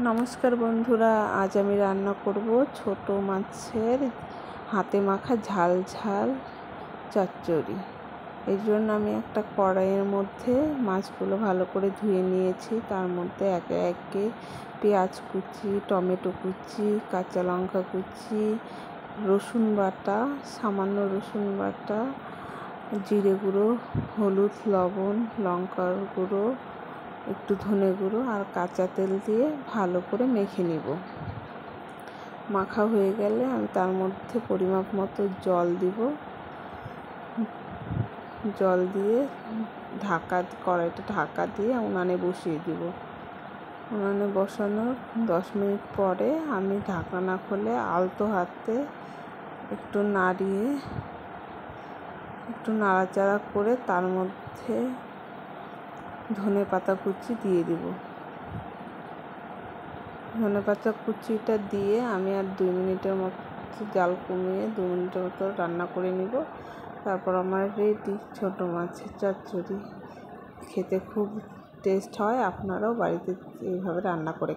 নমস্কার বন্ধুরা, আজ আমি রান্না করব ছোট মাছের হাতে মাখা ঝাল ঝাল চচ্চড়ি। এই জন্য আমি একটা কড়াইয়ের মধ্যে মাছগুলো ভালো করে ধুয়ে নিয়েছি। তার মধ্যে একে একে পেঁয়াজ কুচি, টমেটো কুচি, কাঁচা লঙ্কা কুচি, রসুন বাটা, সামান্য রসুন বাটা, জিরে গুঁড়ো, হলুদ, লবণ, লঙ্কার গুঁড়ো, একটু ধনে গুঁড়ো আর কাঁচা তেল দিয়ে ভালো করে মেখে নিব। মাখা হয়ে গেলে আমি তার মধ্যে পরিমাপ মতো জল দিব। জল দিয়ে কড়াইটা ঢাকা দিয়ে উনানে বসিয়ে দিব। উনানে বসানোর 10 মিনিট পরে আমি ঢাকনা খুলে আলতো হাতে একটু নাড়াচাড়া করে তার মধ্যে ধনেপাতা কুচি দিয়ে দিব। ধনেপাতা কুচিটা দিয়ে আমি আর 2 মিনিটের মতো জাল কমিয়ে 2 মিনিটের মতো রান্না করে নিব। তারপর আমার রেডি ছোট মাছের চচ্চড়ি। খেতে খুব টেস্ট হয়, আপনারাও বাড়িতে এইভাবে রান্না করে